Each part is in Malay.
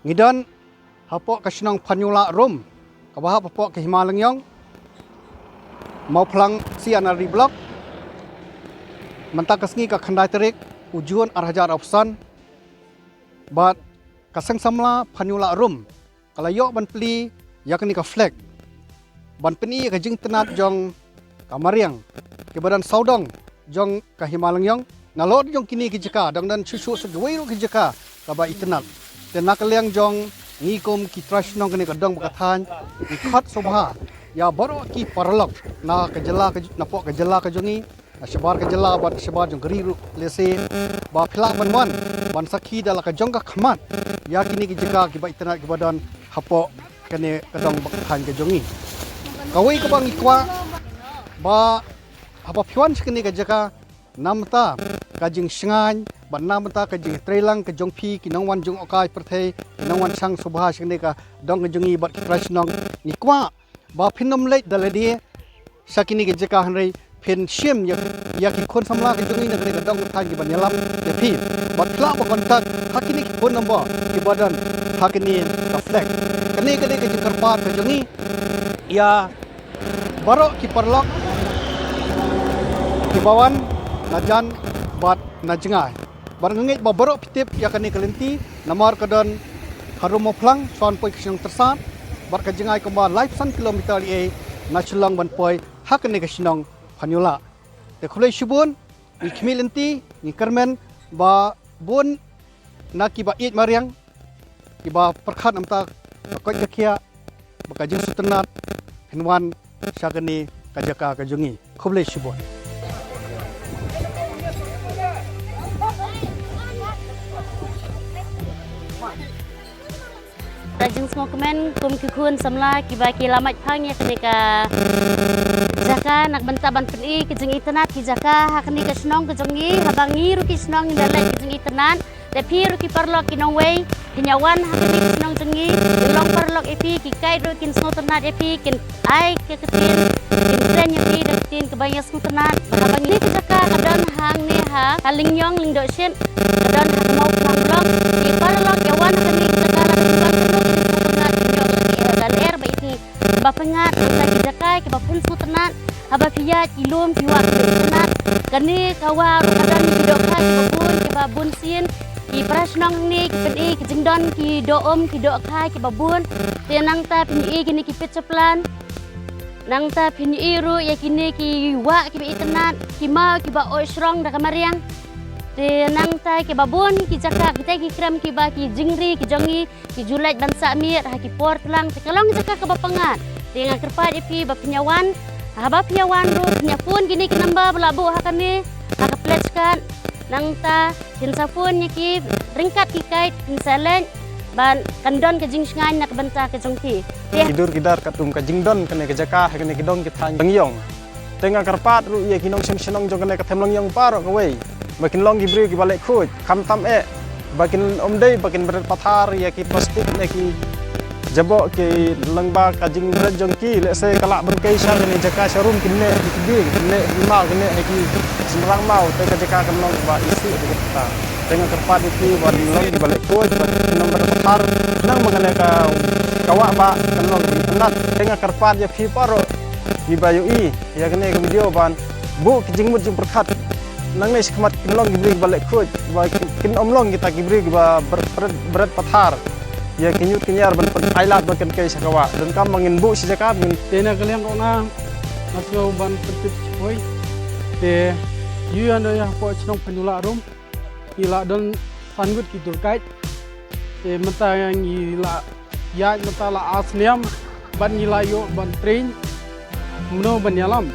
Ngidon hapok ke senang Panyula rum kabahap hapok ke Himalangyong mau pelang si anari blok mentak kesngi ke khandai terik ujuan arhajar opsan bat kaseng samla Panyula rum kalau yok ban peli yakni ke flag ban peni ke jing tenat jong kamariang ke badan saudong jong ke Himalangyong nalot jong kini ke jeka dan susu segwei ke jeka kaba itenat dan nakaliang jong ngikom ki trash nong kene kadang bakathan ikhat sobha ya baru ki parlok na kejela ke napok kejela ke jongi sebar kejela bat sebar jong geri lese ba phila ban ban sakhi dala ka jong ka khmat ya kini ki jeka ki ba itna ki badan hapok kene kadang bakathan ke jongi kawai ka bang ikwa ba apa phiwan sekene ke jeka namta kajing sengan ban namta kajing trelang ke jongpi ki nongwan jong okai perthei nongwan sang subha sekne ka dong ke jongi bat trash nong nikwa ba phinom leit daladi sakini ke jeka hanrei phin shim ya ki khon samla ke jongi na ke dong thang ki ban yalam ya phi bat khla ba kontak hakini ki khon number ki badan hakini ka flag kene ke karpat ke jongi ya baro ki parlok ki bawan najan bat najengai barangengit ba barok pitip ya kani kelenti namar kadon harumo plang son poi kisong tersat bar kajengai kemba live san kilometer e nachulang ban poi hakani kisong Panyula te khulai shubun ni khmilenti ni karmen ba bun naki ba it mariang ki ba perkhat amta koi jakia ba kajing sutenat hinwan syagani kajaka kajungi khulai shubun Rajin semua komen kum kikun samla kibaki lamat phang ya kenika jaka nak benta ban peni kijeng internet ki jaka hakni ke snong ke jongi habangi ruki snong dalai kijeng internet tapi ruki parlok kinong wei kinyawan hakni snong jongi long parlok epi ki kai rukin snong internet epi kin ai ke ketin kin tren epi ketin kebaya snong internet habangi ke jaka kadon hang ne ha halingyong lingdo shin kadon hak mau parlok ki parlok yawan hakni jaka bapengat lagi jakai ke bapun sutenat haba fiat ilum piwak sutenat kani kawa rukadan kidok ka ke babun ke babun sin ki prasnong ni ki peni ki jingdon ki doom ki dok ka ke babun tenang ta peni kini ki pecaplan nang ta peni ru ya kini ki wa ki itenat ki mau ki ba osrong da kamariang tenang ta ke babun ki jaka kita ki kram ki ba ki jingri ki jongi ki julat bansa mir ha ki port lang tekalong jaka ke bapengat dengan kerpat ipi bapinyawan haba pinyawan ru pinyapun gini ki namba belabu hakane hak pledgekan nang ta hinsapun ki ringkat ki kait hinsalen ban kandon ke jingsngan nak benta ke jongti tidur kidar katum ka jingdon kene ke jaka kene kidong ki thang bangyong tenga kerpat ru ye kinong senong jong kene ka themlongyong paro ka wei bakin long gibri ki balek khuj kam tam bakin omdei bakin berat pathar ya ki plastik ne ki jabok ke langba kajing berat jongki lese kalak berkai sar ni jaka sharum kinne dikdi kinne lima kinne ki semrang mau te jaka kenong ba isi kita dengan kerpat itu ban long di balik khuj nomor pathar nang mangane ka kawak ba kenong tenat dengan kerpat ya fi paro di bayui ya kene ke video ban bu kijing mut jung perkhat nang ni sekemat kinlong gibri balik khuj ba kin omlong kita gibri ba berat pathar ya kinyut kinyar ban ailat bakan kai sakawa dan kam mangin bu si jaka min tena kalian kona masuk ban petip boy te yu ando ya po chnong Panyula rum ila don sangut ki turkait te mata yang ila ya mata la asniam ban ila yo ban train mno ban yalam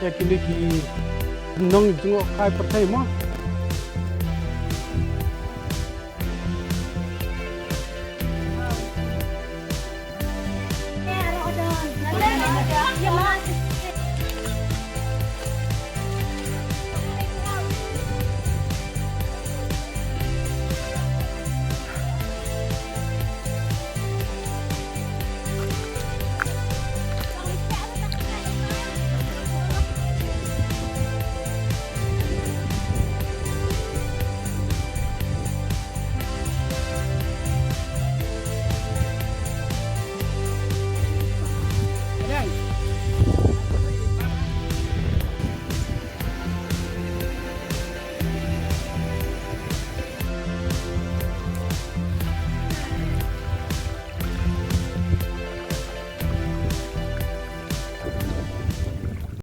ya kini ki nong jungo kai perthai mo